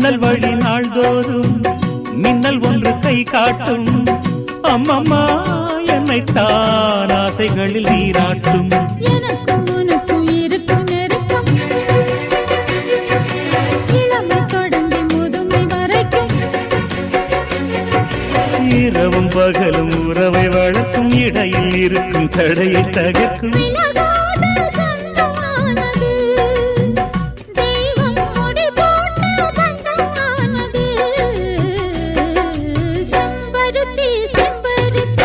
ஜன்னல் வழி நாள்தோறும் மின்னல் ஒன்று கை காட்டும். அம்மம்மா என்னைத்தான் ஆசைகளில் நீராட்டும். எனக்கும் உனக்கும் இருக்கும் நெருக்கம் இளமை தொடங்கி முதுமை வரைக்கும். இரவும் பகலும் உறவை வளர்க்கும். இடையில் இருக்கும் தடையை தகர்க்கும். செம்பருத்தி செம்பருத்தி